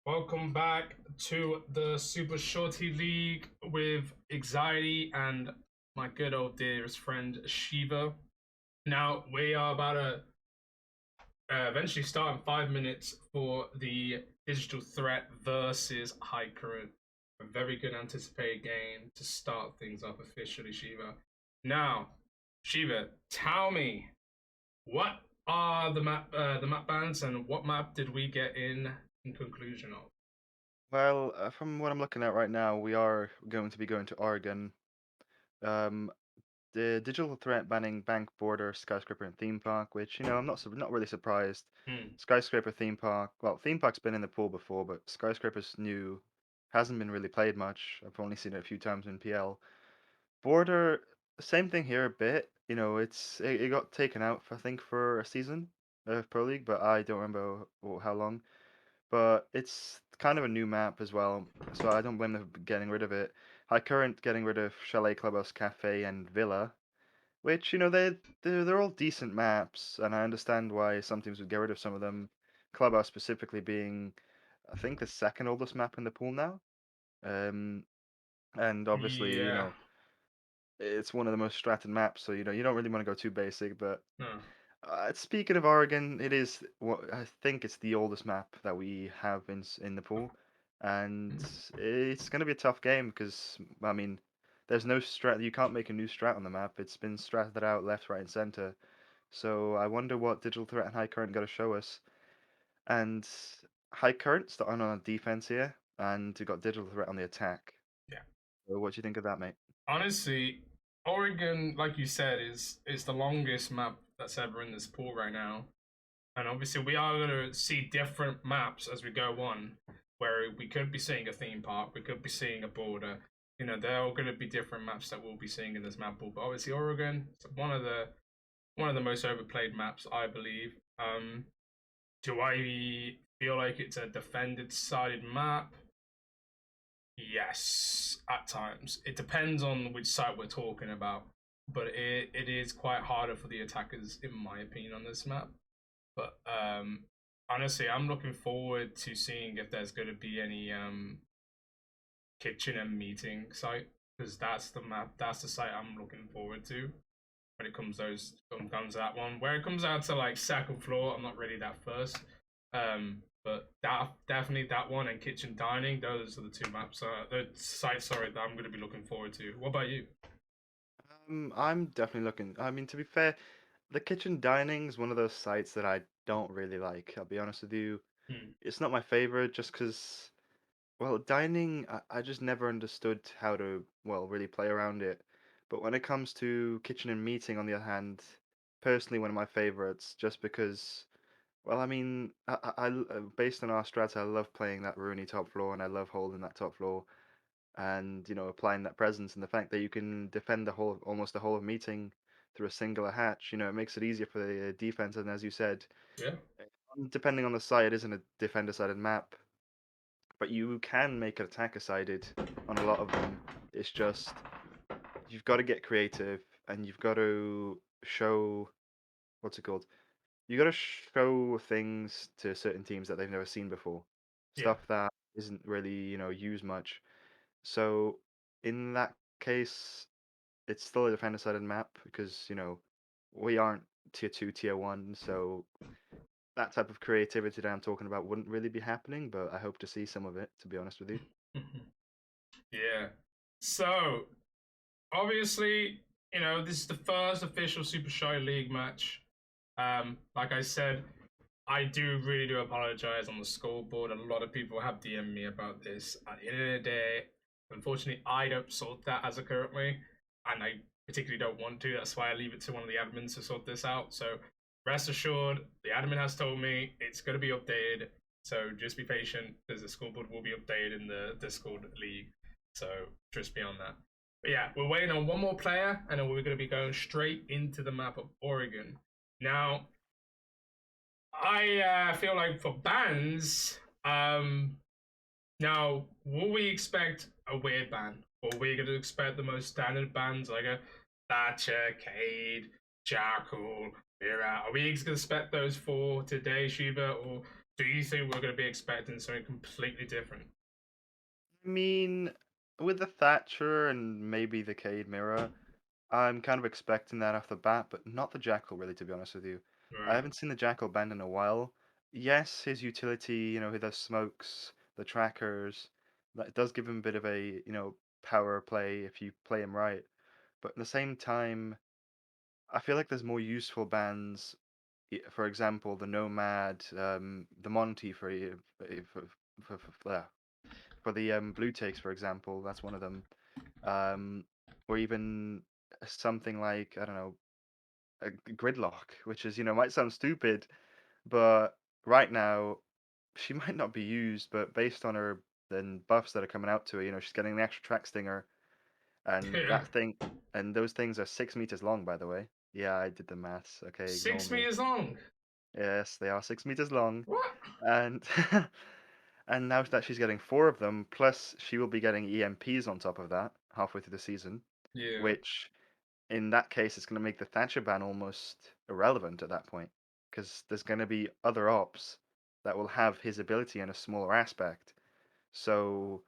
Welcome back to the Super Shorty League with Anxiety and my good old dearest friend Shiva. Now we are about to eventually start in 5 minutes for the Digital Threat versus High Current. A very good anticipated game to start things up officially, Shiva. Now, Shiva, tell me what are the map bans and what map did we get in conclusion of? Well, from what I'm looking at right now, we are going to be going to Oregon. Um, the digital threat banning Bank Border, Skyscraper, and Theme Park, which I'm not really surprised. Hmm. Skyscraper, Theme Park. Well, Theme Park's been in the pool before, but Skyscraper's new, hasn't been really played much. I've only seen it a few times in PL. Border, same thing here a bit. It got taken out, I think, for a season of Pro League, but I don't remember how long. But it's kind of a new map as well, so I don't blame them for getting rid of it. High Current getting rid of Chalet, Clubhouse, Cafe, and Villa, which they're all decent maps, and I understand why some teams would get rid of some of them. Clubhouse specifically being, I think, the second oldest map in the pool now. Um, and obviously, Yeah. it's one of the most stratted maps, so you don't really want to go too basic, but No. speaking of Oregon, it is what I think it's the oldest map that we have in the pool, and it's going to be a tough game because I mean, there's no strat. You can't make a new strat on the map. It's been stratted out left, right, and center. So I wonder what Digital Threat and High Current got to show us. And High Current starting on defense here, and we got Digital Threat on the attack. Yeah. So what do you think of that, mate? Honestly, Oregon, like you said, is the longest map that's ever in this pool right now. And obviously, we are going to see different maps as we go on, where we could be seeing a theme park, we could be seeing a border. They're all going to be different maps that we'll be seeing in this map pool. But obviously, Oregon, is one of the most overplayed maps, I believe. Do I feel like it's a defended sided map? Yes, at times. It depends on which site we're talking about, but it is quite harder for the attackers, in my opinion, on this map. But honestly, I'm looking forward to seeing if there's going to be any kitchen and meeting site, because that's the map, that's the site I'm looking forward to when it comes to that one. Where it comes out to like second floor, I'm not really that first. But that definitely that one and kitchen dining, those are the two maps, the sites, sorry, that I'm going to be looking forward to. What about you? I'm definitely looking. I mean, to be fair, the kitchen dining is one of those sites that I don't really like. I'll be honest with you. Hmm. It's not my favorite just because, well, dining, I just never understood how to, well, really play around it. But when it comes to kitchen and meeting, on the other hand, personally one of my favorites just because, well, I mean, based on our strats, I love playing that Rooney top floor and I love holding that top floor and applying that presence and the fact that you can defend almost the whole of meeting through a singular hatch. It makes it easier for the defense. And as you said, Yeah. depending on the side, it isn't a defender sided map, but you can make it attacker sided on a lot of them. It's just you've got to get creative and you've got to show what's it called? You got to show things to certain teams that they've never seen before, Yeah. stuff that isn't really used much. So in that case, it's still a defender-sided map because we aren't tier two, tier one, so that type of creativity that I'm talking about wouldn't really be happening. But I hope to see some of it, to be honest with you. Yeah. So obviously, this is the first official Super Shy League match. Like I said, I really do apologize on the scoreboard. A lot of people have DM'd me about this. At the end of the day, unfortunately, I don't sort that as of currently, and I particularly don't want to. That's why I leave it to one of the admins to sort this out. So rest assured, the admin has told me it's going to be updated. So just be patient, because the scoreboard will be updated in the Discord league. So trust me on that. But yeah, we're waiting on one more player, and then we're going to be going straight into the map of Oregon. Now, I feel like for bands, now will we expect a weird ban, or are we going to expect the most standard bands like a Thatcher, Cade, Jackal, Mira? Are we going to expect those for today, Shiba, or do you think we're going to be expecting something completely different? I mean, with the Thatcher and maybe the Cade Mirror, I'm kind of expecting that off the bat, but not the Jackal, really, to be honest with you. I Right. haven't seen the Jackal banned in a while. Yes, his utility, the smokes, the trackers, that does give him a bit of a, power play if you play him right. But at the same time, I feel like there's more useful bans. For example, the Nomad, the Monty for, for the blue takes, for example, that's one of them. Um, or even something like, I don't know, a gridlock, which is, might sound stupid, but right now she might not be used, but based on her then buffs that are coming out to her, she's getting the extra track stinger, and Yeah. that thing, and those things are 6 meters long, by the way. Yeah, I did the maths. Okay, ignore Six me. meters long. Yes, they are 6 meters long, What? and and now that she's getting four of them, plus she will be getting EMPs on top of that halfway through the season, Yeah. which in that case, it's going to make the Thatcher ban almost irrelevant at that point, because there's going to be other ops that will have his ability in a smaller aspect. So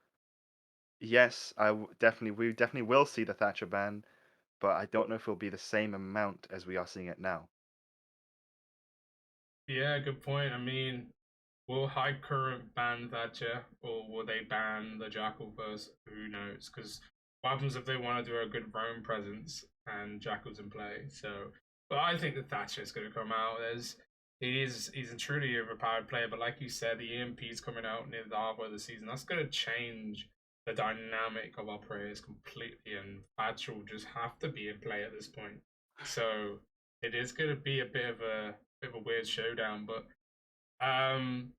yes, we definitely will see the Thatcher ban, but I don't know if it'll be the same amount as we are seeing it now. Yeah, good point. I mean, will High Current ban Thatcher, or will they ban the Jackal first? Who knows? Because what happens if they want to do a good roam presence and Jackal's in play? So, but I think that Thatcher is going to come out as he's a truly overpowered player. But like you said, the EMP is coming out near the halfway of the season. That's going to change the dynamic of our players completely, and Thatcher will just have to be in play at this point. So it is going to be a bit of a weird showdown, but um,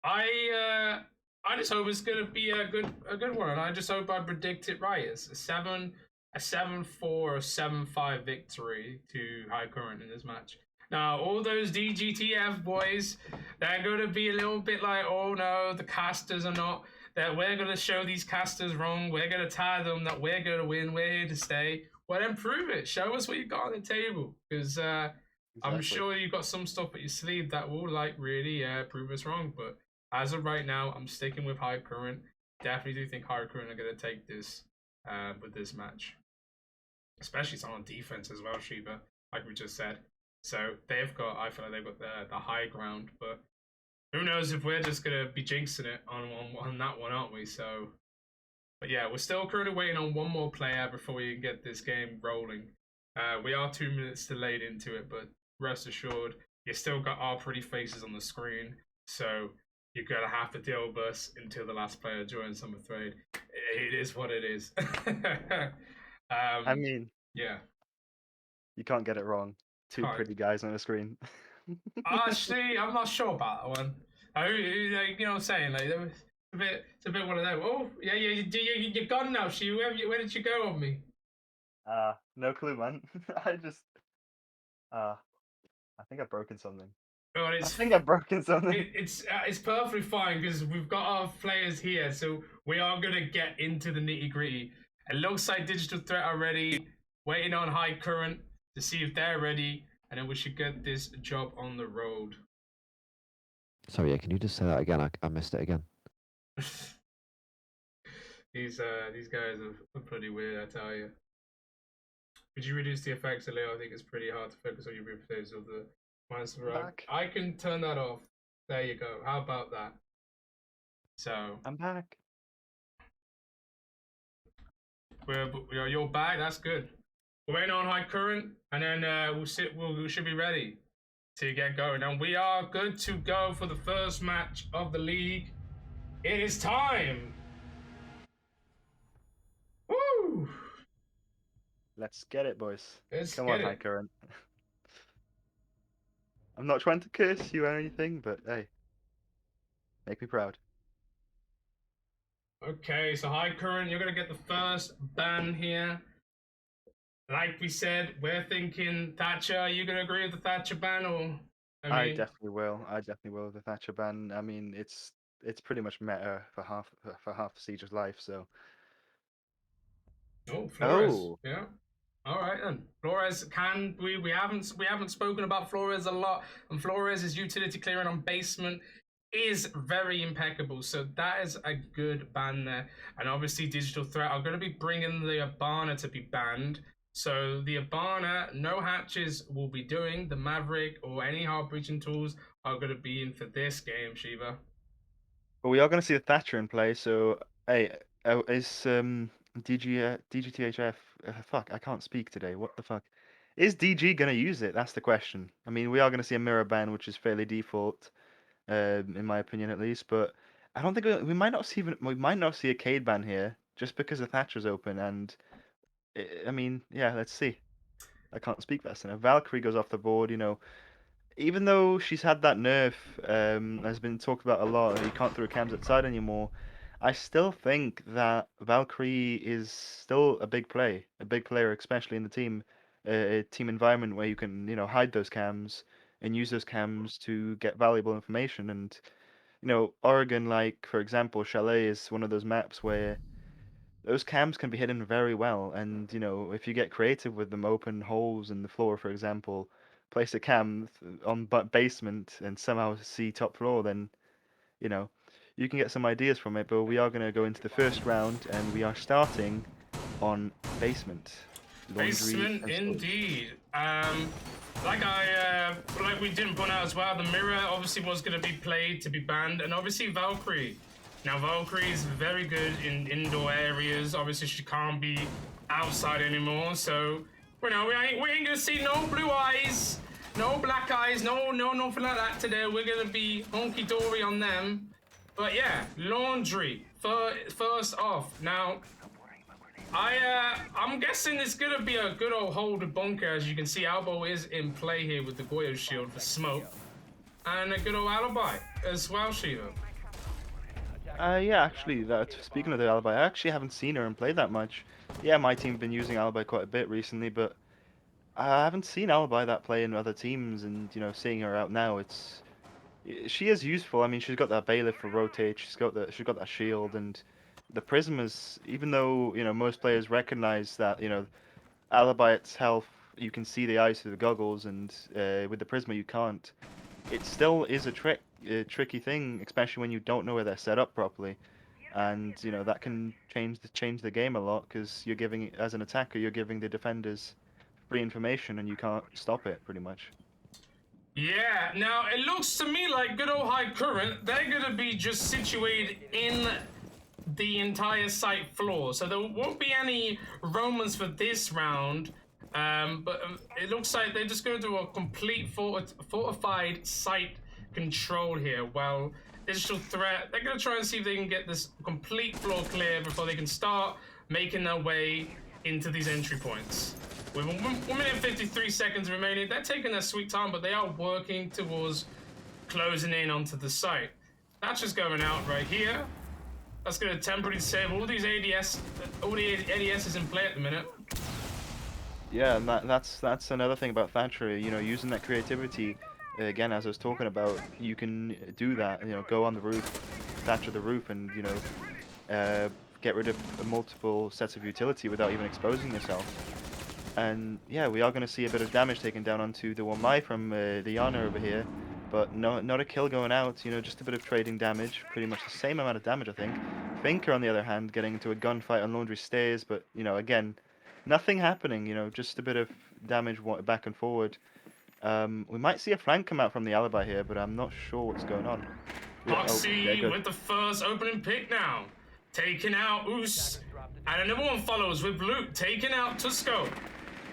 I I just hope it's gonna be a good one, and I just hope I predict it right. It's a 7-4 or 7-5 victory to High Current in this match. Now, all those DGTF boys, they're going to be a little bit like, oh no, the casters are not. That we're going to show these casters wrong. We're going to tell them that we're going to win. We're here to stay. Well, then prove it. Show us what you got on the table, because I'm Exactly. sure you've got some stuff up your sleeve that will like really prove us wrong. But as of right now, I'm sticking with High Current. Definitely do think High Current are going to take this with this match, especially it's on defense as well, Shiva, like we just said. So they've got, I feel like they've got the high ground, but who knows if we're just gonna be jinxing it on that one, aren't we? So, but yeah, we're still currently waiting on one more player before we can get this game rolling. We are 2 minutes delayed into it, but rest assured, you still got our pretty faces on the screen, so you're gonna have to deal with us until the last player joins. I'm afraid it is what it is. I um, mean, yeah, you can't get it wrong. Two can't. pretty guys on the screen. Actually, I'm not sure about that one. Like, you know what I'm saying? Like, it's a bit one of them. Oh, yeah, you're gone now. Where did you go on me? No clue, man. I just, uh, I think I've broken something. Well, I think I've broken something. it's perfectly fine because we've got our players here, so we are gonna get into the nitty gritty. It looks like Digital Threat are ready, waiting on High Current to see if they're ready, and then we should get this job on the road. Sorry, yeah, can you just say that again? I missed it again. These guys are pretty weird, I tell you. Could you reduce the effects a little? I think it's pretty hard to focus on your replays of the monster. Back. I can turn that off. There you go. How about that? So I'm back. you're back. That's good. We're waiting on High Current, and then we should be ready to get going. And we are good to go for the first match of the league. It is time. Woo! Let's get it, boys. Let's Come get on, High it. Current. I'm not trying to curse you or anything, but hey, make me proud. Okay, so High Current, you're gonna get the first ban here. Like we said, we're thinking Thatcher. Are you gonna agree with the Thatcher ban, or I definitely will. I definitely will. The Thatcher ban. I mean, it's pretty much meta for half Siege's life. So. oh, Flores, Oh, yeah. All right then. Flores can we haven't spoken about Flores a lot, and Flores' utility clearing on basement is very impeccable. So that is a good ban there. And obviously Digital Threat are going to be bringing the Abana to be banned. So the Abana, no hatches will be doing. The Maverick or any hard breaching tools are going to be in for this game, Shiva. But we are going to see the Thatcher in play. So hey, is DGTHF? Fuck, I can't speak today. What the fuck? Is DG going to use it? That's the question. I mean, we are going to see a mirror ban, which is fairly default, in my opinion at least. But I don't think we might not see a Cade ban here just because the Thatcher's open. And I mean, yeah, let's see. I can't speak fast enough. Valkyrie goes off the board. Even though she's had that nerf, has been talked about a lot, you can't throw cams outside anymore. I still think that Valkyrie is still a big player, especially in the team environment where you can, hide those cams and use those cams to get valuable information. And, Oregon, like, for example, Chalet is one of those maps where those cams can be hidden very well, and if you get creative with them, open holes in the floor, for example, place a cam on basement and somehow see top floor, then you know you can get some ideas from it. But we are going to go into the first round, and we are starting on basement. Laundry Basement and storage. indeed. Like we didn't point out as well, the mirror obviously was going to be played to be banned, and obviously Valkyrie. Now Valkyrie is very good in indoor areas. Obviously she can't be outside anymore, so we ain't gonna see no blue eyes, no black eyes, no nothing like that today. We're gonna be honky dory on them. But yeah, laundry first off. Now I'm guessing it's gonna be a good old hold bunker. As you can see, Albo is in play here with the Goyo shield for smoke, and a good old alibi as well, Shiva. Yeah, actually, speaking of the alibi, I actually haven't seen her and played that much. Yeah, my team's been using alibi quite a bit recently, but I haven't seen alibi that play in other teams, and seeing her out now, she is useful. I mean, she's got that bailiff for rotate. She's got that shield, and the prism is, even though most players recognize that alibi itself, you can see the eyes through the goggles, and with the prisma you can't. It still is a tricky thing, especially when you don't know where they're set up properly, and that can change the game a lot because as an attacker, you're giving the defenders free information, and you can't stop it pretty much. Yeah, now it looks to me like good old High Current, they're gonna be just situated in the entire site floor, so there won't be any Romans for this round, but it looks like they're just gonna do a complete fortified site control here. Well, Digital Threat, they're gonna try and see if they can get this complete floor clear before they can start making their way into these entry points. With 1 minute and 53 seconds remaining, they're taking their sweet time, but they are working towards closing in onto the site. That's just going out right here. That's going to temporarily disable all the ADS is in play at the minute. Yeah, and that's another thing about Thatcher. Using that creativity. Again, as I was talking about, you can do that. Go on the roof, Thatcher the roof, and get rid of multiple sets of utility without even exposing yourself. And yeah, we are going to see a bit of damage taken down onto the Wamai from the Yana over here, but not a kill going out. Just a bit of trading damage, pretty much the same amount of damage, I think. Finker, on the other hand, getting into a gunfight on Laundry stairs, but again, nothing happening. Just a bit of damage back and forward. We might see a flank come out from the alibi here, but I'm not sure what's going on. Hoxie with the first opening pick now, taking out Oos, and another one follows with Luke taking out Tusco.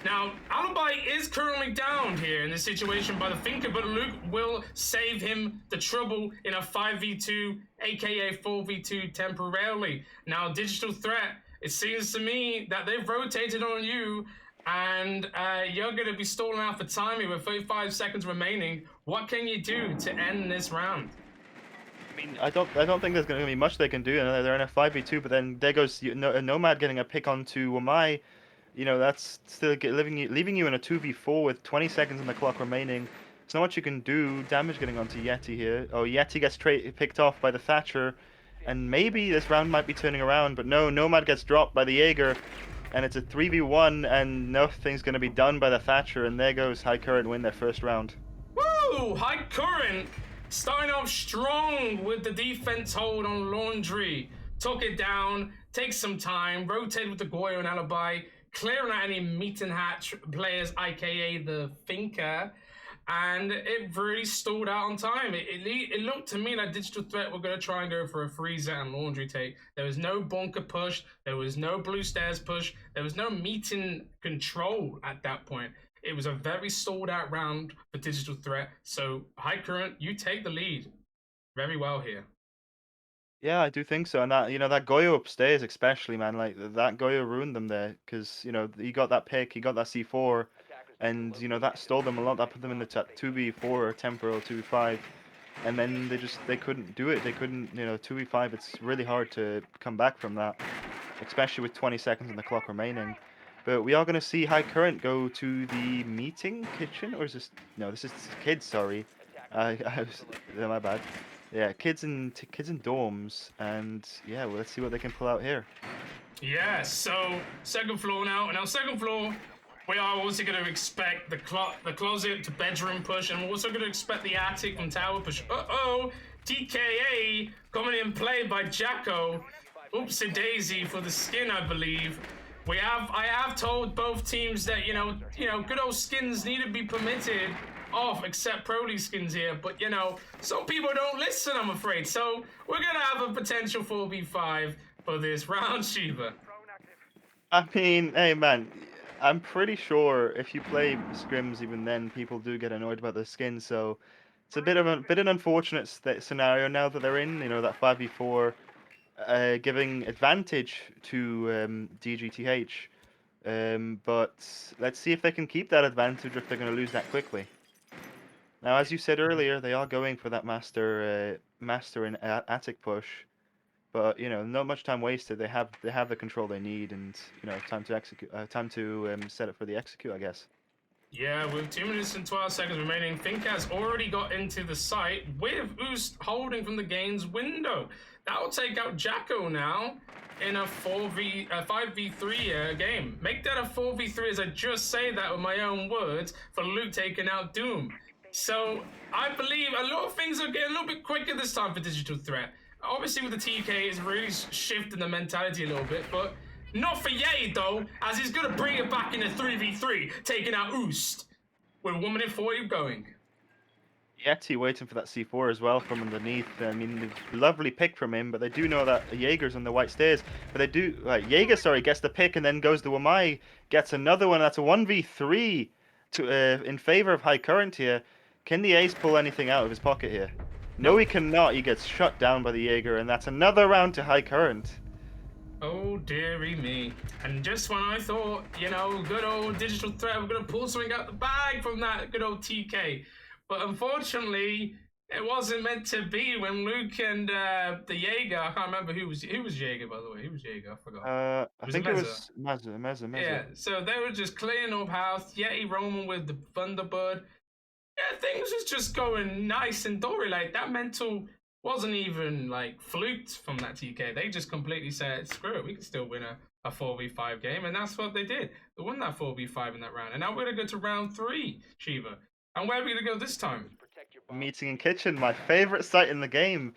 Now, Alibi is currently downed here in this situation by the Finker, but Luke will save him the trouble in a 5v2, aka 4v2 temporarily. Now, Digital Threat, it seems to me that they've rotated on you, and you're going to be stalling out for time here with 35 seconds remaining. What can you do to end this round? I mean, I don't think there's going to be much they can do. They're in a 5v2, but then there goes Nomad getting a pick onto Wamai. That's still leaving you in a 2v4 with 20 seconds on the clock remaining. There's not much you can do. Damage getting onto Yeti here. Oh, Yeti gets picked off by the Thatcher, and maybe this round might be turning around, but no, Nomad gets dropped by the Jaeger. and it's a 3v1, and nothing's going to be done by the Thatcher, and there goes High Current win their first round. Woo! High Current starting off strong with the defense hold on Laundry. Took it down, takes some time, rotated with the Goyo and Alibi, clearing out any meat and hatch players, aka the Thinker, and it really stalled out on time. It looked to me like Digital Threat were going to try and go for a freezer and Laundry take. There was no bunker push, there was no blue stairs push, there was no meeting control at that point. It was a very stalled out round for Digital Threat. So High Current, you take the lead very well here. Yeah, I do think so. And that, that Goyo upstairs, especially, man, like that Goyo ruined them there because, he got that pick, he got that C4, and, that stalled them a lot. That put them in the 2v4 temporal 2v5, and then they couldn't do it. They couldn't, 2v5. It's really hard to come back from that, especially with 20 seconds on the clock remaining. But we are going to see High Current go to the meeting kitchen, or is this, no, this is kids, sorry. My bad. Yeah, kids in dorms, and yeah, well, let's see what they can pull out here. Yeah, so second floor now. Now second floor, we are also going to expect the closet to bedroom push, and we're also going to expect the attic and tower push. Uh-oh, TKA coming in play by Jacko. Oopsie daisy for the skin, I believe. I have told both teams that, good old skins need to be permitted off, except Pro League skins here, but some people don't listen, I'm afraid. So we're gonna have a potential 4v5 for this round, Shiva. I mean, hey man, I'm pretty sure if you play scrims, even then people do get annoyed about the skin. So it's a bit of an unfortunate scenario now that they're in. That 5v4, giving advantage to DGTH. But let's see if they can keep that advantage, or if they're going to lose that quickly. Now, as you said earlier, they are going for that master and attic push, but not much time wasted. They have the control they need, and time to execute. Time to set it for the execute, I guess. Yeah, with 2 minutes and 12 seconds remaining, Fink has already got into the site with Oost holding from the game's window. That will take out Jacko now in a 5v3 game. Make that a 4v3 as I just say that with my own words for Luke taking out Doom. So I believe a lot of things are getting a little bit quicker this time for Digital Threat. Obviously with the TK, it's really shifting the mentality a little bit, but not for Ye though, as he's gonna bring it back in a 3v3, taking out Oost with 1 minute 40 going. Yeti waiting for that C4 as well from underneath. I mean, lovely pick from him, but they do know that Jaeger's on the white stairs. But they do, Jaeger, sorry, gets the pick and then goes to Wamai, gets another one. That's a 1v3 in favor of High Current here. Can the ace pull anything out of his pocket here? No, he cannot. He gets shut down by the Jaeger, and that's another round to High Current. Oh dearie me. And just when I thought, good old Digital Threat were gonna pull something out the bag from that good old TK. But unfortunately, it wasn't meant to be when Luke and the Jaeger, I can't remember who was Jaeger, by the way. Who was Jaeger? I forgot. I think it was Meza. Yeah, so they were just clearing up house. Yeti roaming with the Thunderbird. Yeah, things was just going nice and dory. Like, that mental wasn't even, fluked from that TK. They just completely said, screw it, we can still win a 4v5 game. And that's what they did. They won that 4v5 in that round. And now we're going to go to round 3, Shiva. And where are we going to go this time? Meeting in kitchen, my favorite site in the game,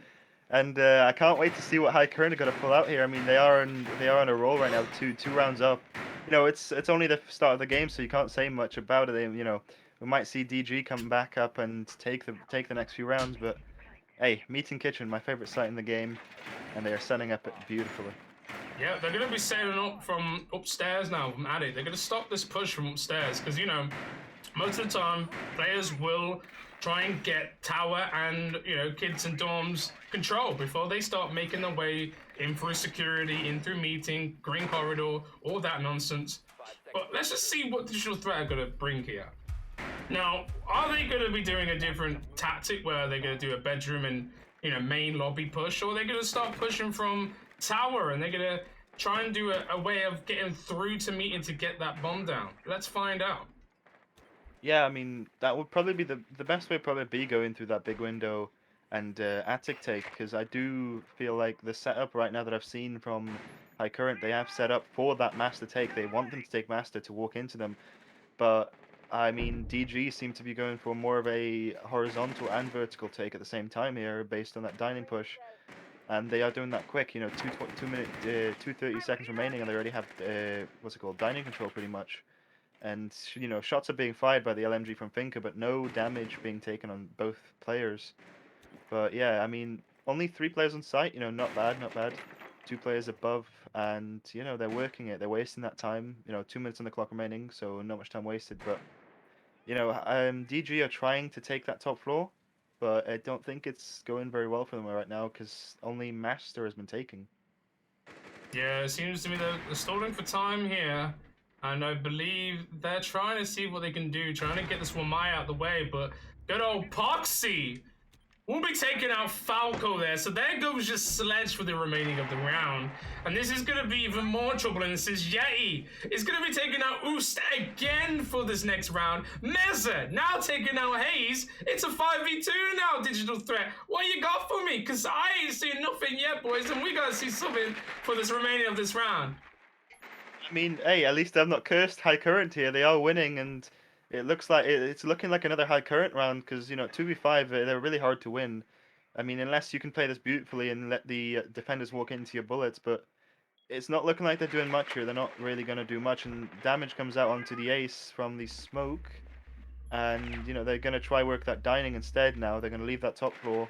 and I can't wait to see what High Current are going to pull out here. I mean, they are on a roll right now, two rounds up. It's only the start of the game, so you can't say much about it. We might see DG come back up and take the next few rounds, but hey, Meeting Kitchen, my favorite site in the game, and they are setting up it beautifully. Yeah, they're going to be setting up from upstairs now, from attic. They're going to stop this push from upstairs, because most of the time, players will try and get tower and, kids and dorms control before they start making their way in through security, in through meeting, green corridor, all that nonsense. But let's just see what Digital Threat are going to bring here. Now, are they going to be doing a different tactic where they're going to do a bedroom and, main lobby push, or are they going to start pushing from tower and they're going to try and do a way of getting through to meeting to get that bomb down? Let's find out. Yeah, I mean, that would probably be the best way would probably be going through that big window and attic take, because I do feel like the setup right now that I've seen from High Current, they have set up for that Master take. They want them to take Master to walk into them. But, I mean, DG seem to be going for more of a horizontal and vertical take at the same time here, based on that dining push. And they are doing that quick, you know, 2:30 seconds remaining, and they already have, what's it called, dining control pretty much. And, you know, shots are being fired by the LMG from Finka, but no damage being taken on both players. But yeah, I mean, only 3 players on site, you know, not bad, not bad. 2 players above, and, you know, they're working it. They're wasting that time, you know, 2 minutes on the clock remaining, so not much time wasted. But, you know, DG are trying to take that top floor, but I don't think it's going very well for them right now, because only Master has been taken. Yeah, it seems to me they're stalling for time here, and I believe they're trying to see what they can do, trying to get this Wamai out the way, but good old Poxy will be taking out Falco there, so there goes just Sledge for the remaining of the round. And this is going to be even more trouble, and this is Yeti is going to be taking out Oost again for this next round. Meza now taking out Hayes. It's a 5v2 now, Digital Threat. What you got for me? Because I ain't seen nothing yet, boys, and we got to see something for this remaining of this round. I mean, hey, at least I'm not cursed High Current here. They are winning, and it looks like it's looking like another High Current round because, you know, 2v5, they're really hard to win. I mean, unless you can play this beautifully and let the defenders walk into your bullets, but it's not looking like they're doing much here. They're not really going to do much, and damage comes out onto the ace from the smoke, and, you know, they're going to try work that dining instead now. They're going to leave that top floor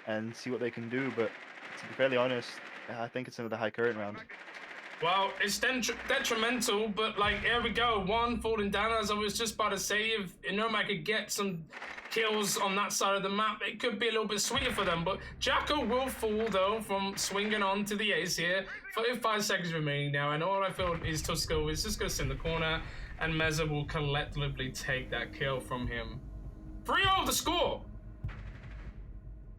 and see what they can do, but to be fairly honest, I think it's another High Current round. Well, it's detrimental, but like, here we go. One falling down, as I was just about to say, if Nomad could get some kills on that side of the map, it could be a little bit sweeter for them. But Jacko will fall, though, from swinging on to the ace here. 35 seconds remaining now, and all I feel is Tusco is just going to sit in the corner, and Meza will collectively take that kill from him. 3-0 the score!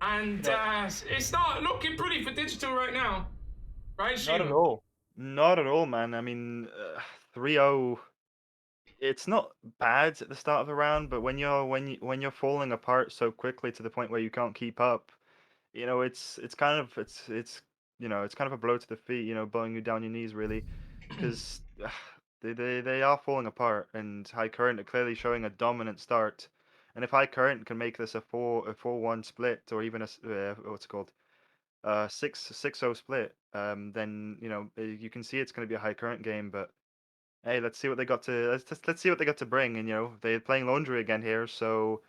And it's not looking pretty for Digital right now. Right, Shiva? Not at all. Not at all, man. I mean, 3-0. It's not bad at the start of the round, but when you're falling apart so quickly to the point where you can't keep up, you know, it's kind of it's you know, it's kind of a blow to the feet, you know, blowing you down your knees really, because they are falling apart, and High Current are clearly showing a dominant start. And if High Current can make this a 4-1 split, or even what's it called, 6-0 split, then, you know, you can see it's going to be a High Current game. But hey, let's see what they got to let's see what they got to bring. And, you know, they're playing Laundry again here, so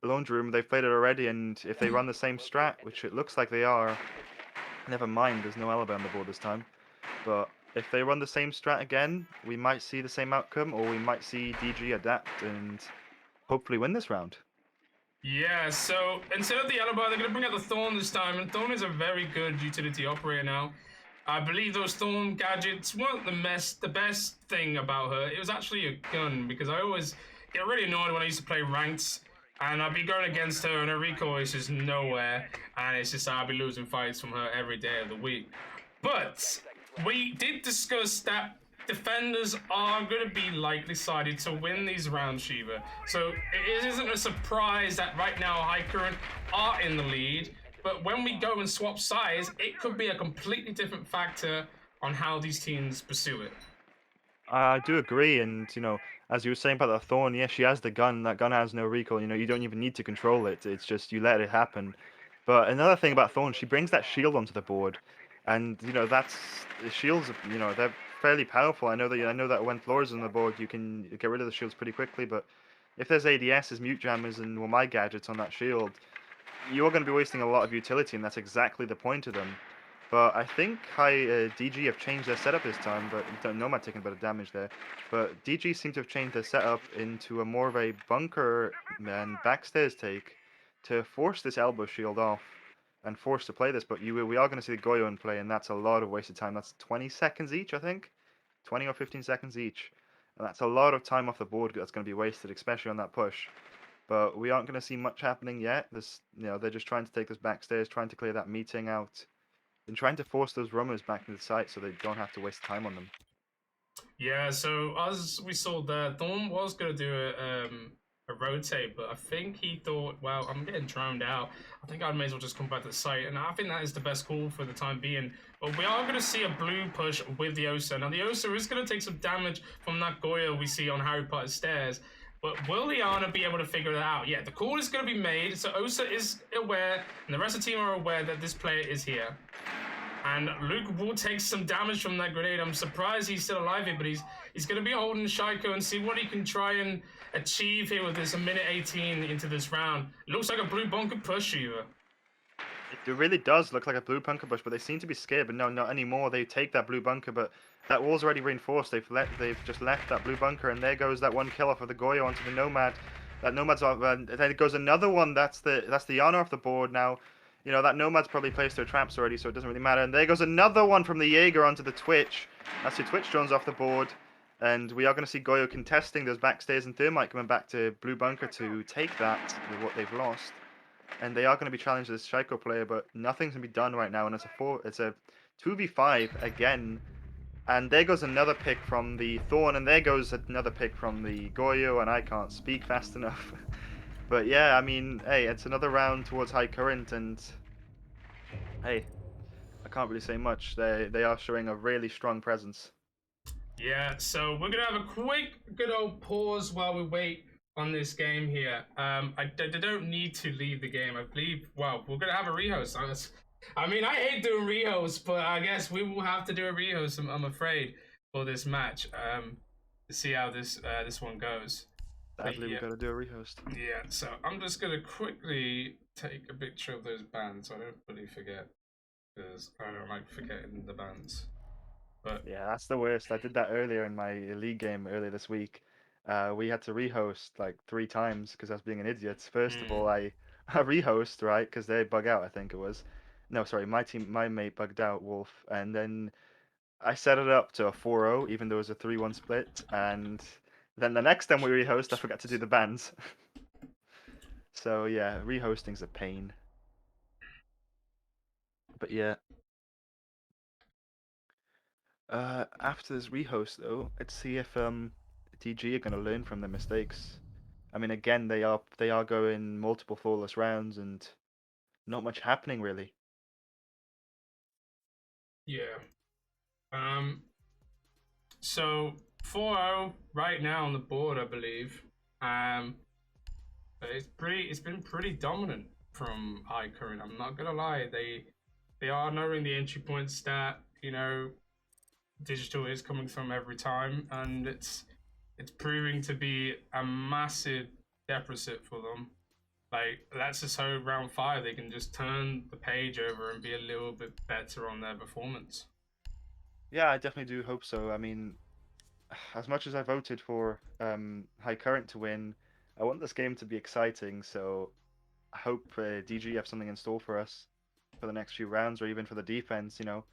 Laundry Room, they've played it already, and if they run the same strat, which it looks like they are, never mind, there's no Alibi on the board this time. But if they run the same strat again, we might see the same outcome, or we might see DG adapt and hopefully win this round. Yeah, so instead of the Alibi, they're going to bring out the Thorn this time, and Thorn is a very good utility operator now. I believe those Thorn gadgets weren't the best thing about her. It was actually a gun, because I always get really annoyed when I used to play ranks, and I'd be going against her, and her recoil is just nowhere, and it's just I'd be losing fights from her every day of the week. But we did discuss that defenders are going to be likely sided to win these rounds, Shiva. So it isn't a surprise that right now High Current are in the lead, but when we go and swap sides, it could be a completely different factor on how these teams pursue it. I do agree, and, you know, as you were saying about the Thorn, yes, she has the gun. That gun has no recoil. You know, you don't even need to control it. It's just you let it happen. But another thing about Thorn, she brings that shield onto the board, and, you know, that's the shields. You know, they're fairly powerful. I know that when floors on the board, you can get rid of the shields pretty quickly. But if there's ADSs, mute jammers, and, well, my gadgets on that shield, you're going to be wasting a lot of utility, and that's exactly the point of them. But I think DG have changed their setup this time, but Nomad taking a bit of damage there. But DG seem to have changed their setup into a more of a bunker and backstairs take to force this elbow shield off and force to play this. But we are going to see the Goyo in play, and that's a lot of wasted time. That's 20 seconds each, I think. 20 or 15 seconds each. And that's a lot of time off the board that's going to be wasted, especially on that push. But we aren't going to see much happening yet. You know, they're just trying to take this backstairs, trying to clear that meeting out, and trying to force those runners back into the site so they don't have to waste time on them. Yeah, so as we saw there, Thorn was going to do a rotate, but I think he thought, well, I'm getting drowned out. I think I may as well just come back to the site, and I think that is the best call for the time being. But we are going to see a blue push with the Osa. Now, the Osa is going to take some damage from that Goya we see on Harry Potter's stairs. But will Liana be able to figure that out? Yeah, the call is going to be made, so Osa is aware, and the rest of the team are aware that this player is here. And Luke will take some damage from that grenade. I'm surprised he's still alive here, but he's going to be holding Shaiko and see what he can try and achieve here with this 1:18 into this round. It looks like a blue bunker push, Eva. It really does look like a blue bunker push, but they seem to be scared. But no, not anymore. They take that blue bunker, but that wall's already reinforced. They've just left that blue bunker, and there goes that one kill off of the Goyo onto the Nomad. That Nomad's off, and then it goes another one. That's the Yana off the board now. You know, that Nomad's probably placed their traps already, so it doesn't really matter. And there goes another one from the Jaeger onto the Twitch. That's the Twitch drones off the board. And we are going to see Goyo contesting those backstairs and Thermite coming back to Blue Bunker to take that with what they've lost. And they are going to be challenged this Shaiko player, but nothing's going to be done right now. And it's a 2v5 again. And there goes another pick from the Thorn, and there goes another pick from the Goyo, and I can't speak fast enough. But yeah, I mean, hey, it's another round towards High Current, and hey, I can't really say much. They are showing a really strong presence. Yeah, so we're gonna have a quick, good old pause while we wait on this game here. I don't need to leave the game. I believe. Well, we're gonna have a rehost. I mean, I hate doing rehosts, but I guess we will have to do a rehost. I'm afraid for this match. To see how this one goes. Sadly, yeah. we've got to do a rehost. Yeah, so I'm just gonna quickly take a picture of those bands so I don't really forget, because I don't like forgetting the bands. But yeah, that's the worst. I did that earlier in my league game earlier this week. We had to rehost like 3 times because I was being an idiot. First of all, I rehost, right, because they bug out. I think it was. No, sorry, my mate bugged out, Wolf, and then I set it up to a 4-0, even though it was a 3-1 split, and then the next time we rehost, I forgot to do the bands. So yeah, rehosting's a pain. But yeah. After this rehost though, let's see if DG are gonna learn from their mistakes. I mean, again, they are going multiple flawless rounds and not much happening really. yeah, so 4-0 right now on the board, I believe. But it's been pretty dominant from High Current. I'm not gonna lie, they are knowing the entry point stat. You know, digital is coming from every time, and it's proving to be a massive deficit for them. Like, let's just hope round 5 they can just turn the page over and be a little bit better on their performance. Yeah, I definitely do hope so. I mean, as much as I voted for High Current to win, I want this game to be exciting. So I hope DG have something in store for us for the next few rounds, or even for the defense. You know,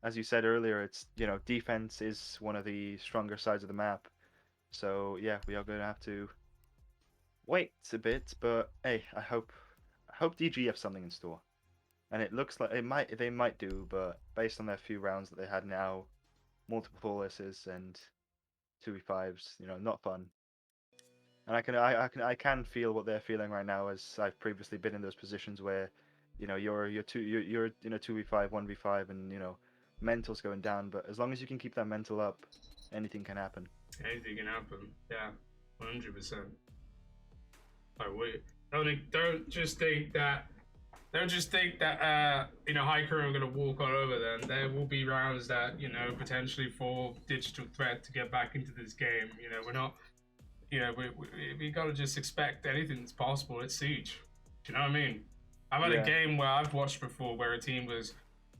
as you said earlier, it's defense is one of the stronger sides of the map. So yeah, we are going to have to wait a bit, but hey, I hope DG have something in store. And it looks like they might do, but based on their few rounds that they had now, multiple flawlesses and 2v5s, not fun. And I can feel what they're feeling right now, as I've previously been in those positions where, you're in a 2v5, 1v5, and mental's going down. But as long as you can keep that mental up, anything can happen. Anything can happen. Yeah, 100%. Don't just think that. Don't just think that High Current are going to walk all over them. There will be rounds that potentially for digital threat to get back into this game. We're not. We got to just expect anything that's possible at Siege. Do you know what I mean? I've had a game where I've watched before where a team was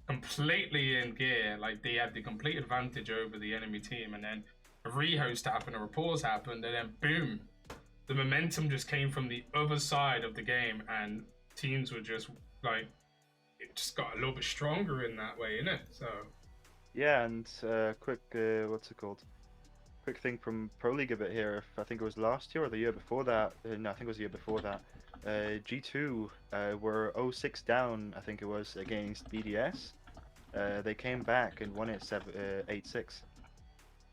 completely in gear, like they had the complete advantage over the enemy team, and then a rehost happened, a pause happened, and then boom, the momentum just came from the other side of the game, and teams were just like, it just got a little bit stronger in that way, innit? So yeah, and quick, what's it called? Quick thing from Pro League a bit here. I think it was last year or the year before that. No, I think it was the year before that. G2 were 0-6 down, I think it was, against BDS. They came back and won it 8-6.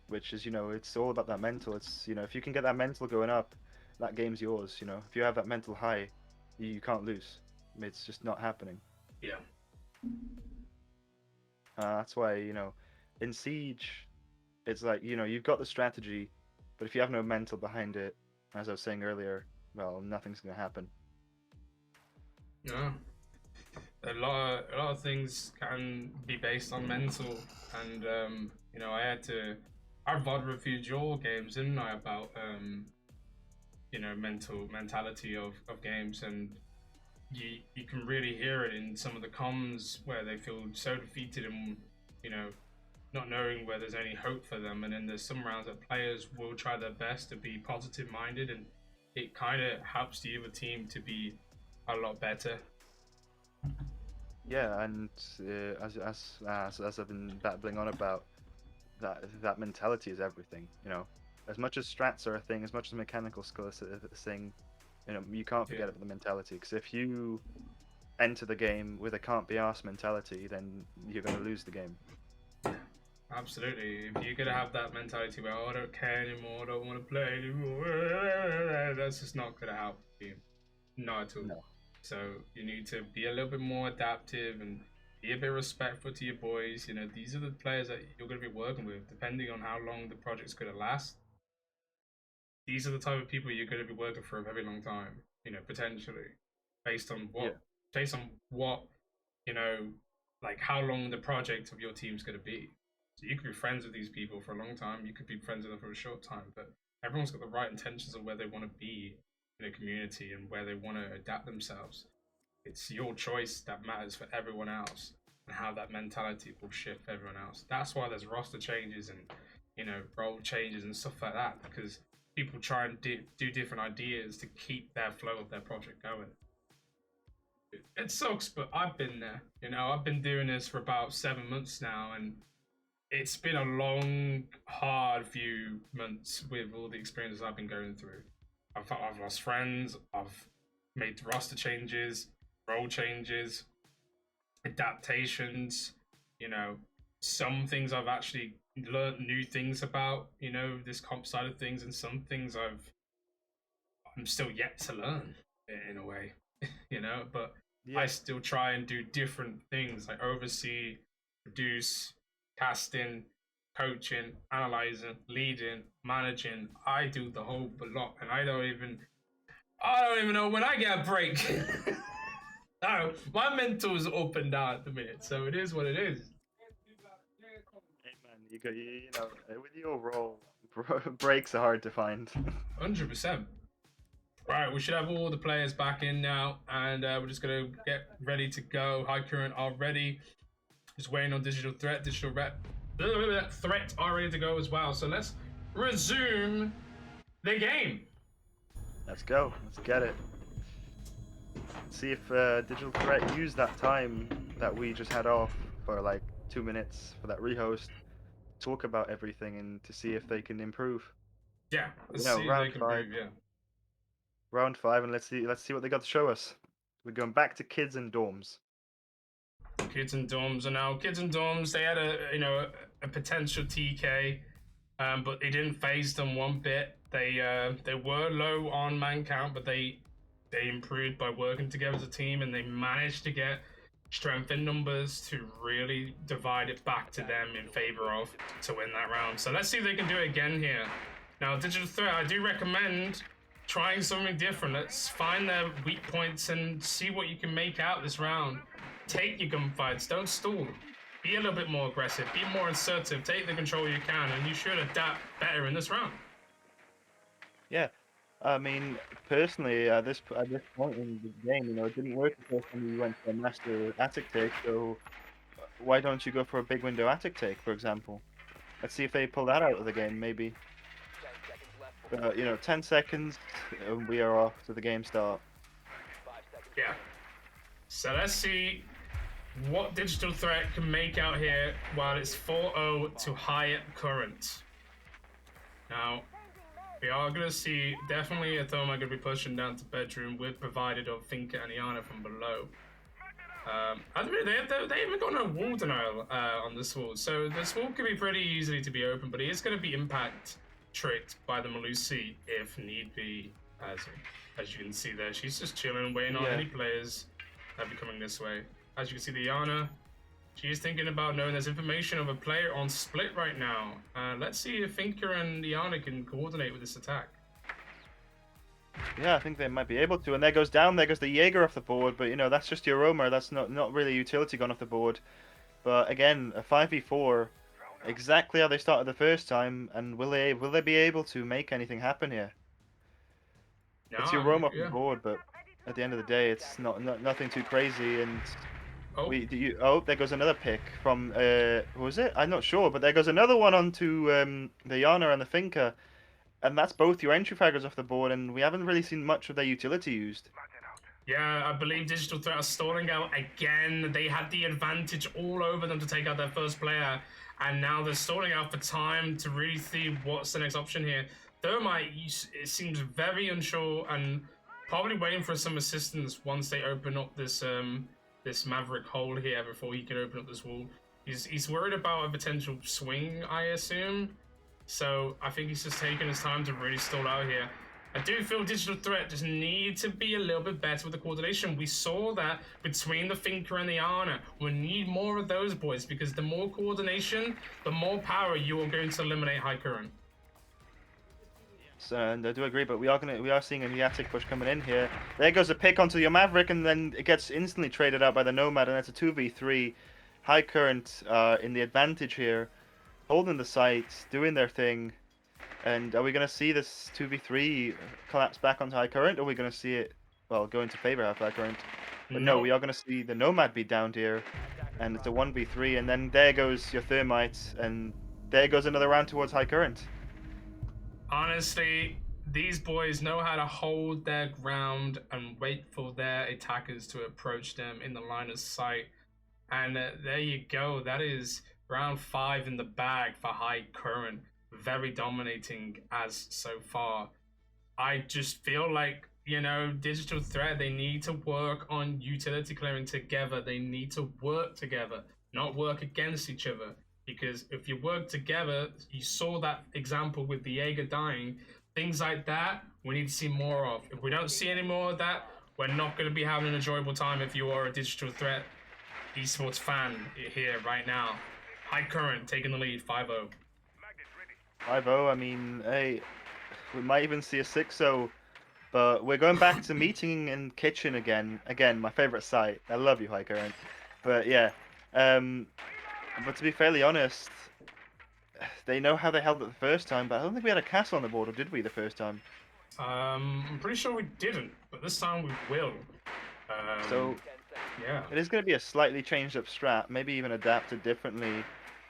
Which is, it's all about that mental. It's, if you can get that mental going up, that game's yours. You know, if you have that mental high, you can't lose. It's just not happening. Yeah. That's why, you know, in Siege, it's like, you know, you've got the strategy, but if you have no mental behind it, as I was saying earlier, well, nothing's gonna happen. No. A lot of things can be based on mental, and you know, I VOD reviewed your games, didn't I, about you know, mentality of games, and you can really hear it in some of the comms where they feel so defeated and, you know, not knowing where there's any hope for them. And then there's some rounds that players will try their best to be positive minded, and it kind of helps the other team to be a lot better. Yeah, and as I've been babbling on about, that mentality is everything. You know, as much as strats are a thing, as much as mechanical skill is a thing, you know, you can't forget about the mentality. Because if you enter the game with a can't be arsed mentality, then you're going to lose the game. Absolutely. If you're gonna have that mentality where, oh, I don't care anymore, I don't want to play anymore, that's just not gonna help you. Not at all. No. So you need to be a little bit more adaptive and be a bit respectful to your boys. You know, these are the players that you're gonna be working with, depending on how long the project's gonna last. These are the type of people you're gonna be working for a very long time. You know, potentially, based on what, you know, like how long the project of your team's gonna be. So you could be friends with these people for a long time. You could be friends with them for a short time, but everyone's got the right intentions of where they want to be in a community and where they want to adapt themselves. It's your choice that matters for everyone else, and how that mentality will shift for everyone else. That's why there's roster changes and, you know, role changes and stuff like that, because people try and do different ideas to keep their flow of their project going. It sucks, but I've been there. You know, I've been doing this for about 7 months now, and it's been a long, hard few months with all the experiences I've been going through. I've lost friends, I've made roster changes, role changes, adaptations, you know, some things I've actually learned new things about, you know, this comp side of things, and some things I'm still yet to learn in a way, you know, but I still try and do different things, like oversee, produce, casting, coaching, analyzing, leading, managing. I do the whole lot, and I don't even know when I get a break. No, my mental's up and down at the minute, so it is what it is. Hey man, you know, with your role, breaks are hard to find. 100%. Right, we should have all the players back in now, and we're just gonna get ready to go. High Current are ready. Just waiting on Digital Threat. Digital Threat are ready to go as well. So let's resume the game. Let's go. Let's get it. See if Digital Threat use that time that we just had off for like 2 minutes for that rehost, talk about everything, and to see if they can improve. Yeah, let's You know, see if round they can 5. improve, yeah. Round 5, and let's see what they got to show us. We're going back to kids and dorms. Kids and dorms are now kids and dorms. They had a potential TK, but it didn't phase them one bit. They were low on man count, but they improved by working together as a team, and they managed to get strength in numbers to really divide it back to them in favor of to win that round. So let's see if they can do it again here. Now, Digital Threat, I do recommend trying something different. Let's find their weak points and see what you can make out this round. Take your gunfights, don't stall. Be a little bit more aggressive, be more assertive, take the control you can, and you should adapt better in this round. Yeah, I mean, personally, at this point in the game, you know, it didn't work the first time you went for a master attic take, so why don't you go for a big window attic take, for example? Let's see if they pull that out of the game, maybe. You know, 10 seconds, and we are off to the game start. Yeah. So let's see what Digital Threat can make out here while it's 4-0 to High Current. Now, we are going to see definitely a Thoma going to be pushing down to bedroom with provided of Finka and Iana from below. I mean, they haven't got no wall denial on this wall, so this wall could be pretty easily to be open, but it is going to be impact tricked by the Malusi if need be. As you can see there, she's just chilling, waiting on Yeah. any players that be coming this way. As you can see, the Yana, she is thinking about knowing there's information of a player on split right now. Let's see if Finker and Yana can coordinate with this attack. Yeah, I think they might be able to. And there goes the Jaeger off the board. But, you know, that's just your roamer. That's not really utility gone off the board. But, again, a 5v4, exactly how they started the first time. And will they be able to make anything happen here? It's your roam off the board, but at the end of the day, it's nothing too crazy. And there goes another pick from who was it? I'm not sure, but there goes another one onto the Yana and the Finker. And that's both your entry fraggers off the board, and we haven't really seen much of their utility used. Yeah, I believe Digital Threat are stalling out again. They had the advantage all over them to take out their first player, and now they're stalling out for time to really see what's the next option here. Thermite, it seems very unsure and probably waiting for some assistance once they open up this this Maverick hole here before he can open up this wall. He's worried about a potential swing, I assume. So I think he's just taking his time to really stall out here. I do feel Digital Threat just need to be a little bit better with the coordination. We saw that between the Finker and the Ana. We need more of those boys because the more coordination, the more power you are going to eliminate high current. And I do agree, but we are seeing a Neatic push coming in here. There goes a pick onto your Maverick, and then it gets instantly traded out by the Nomad, and that's a 2v3. High current in the advantage here, holding the site, doing their thing. And are we going to see this 2v3 collapse back onto high current, or are we going to see it, well, go into favor of high current? But no, we are going to see the Nomad be downed here, and it's a 1v3, and then there goes your Thermite, and there goes another round towards high current. Honestly, these boys know how to hold their ground and wait for their attackers to approach them in the line of sight. And there you go. That is round 5 in the bag for high current. Very dominating as so far. I just feel like, you know, Digital Threat, they need to work on utility clearing together. They need to work together, not work against each other. Because if you work together, you saw that example with the Jaeger dying, things like that, we need to see more of. If we don't see any more of that, we're not going to be having an enjoyable time if you are a Digital Threat esports fan here right now. High current taking the lead, 5-0. 5-0, I mean, hey, we might even see a 6-0, but we're going back to meeting in kitchen again. Again, my favorite site. I love you, High Current. But yeah, but to be fairly honest, they know how they held it the first time, but I don't think we had a castle on the board, or did we the first time? I'm pretty sure we didn't, but this time we will. So yeah, it is going to be a slightly changed up strat, maybe even adapted differently.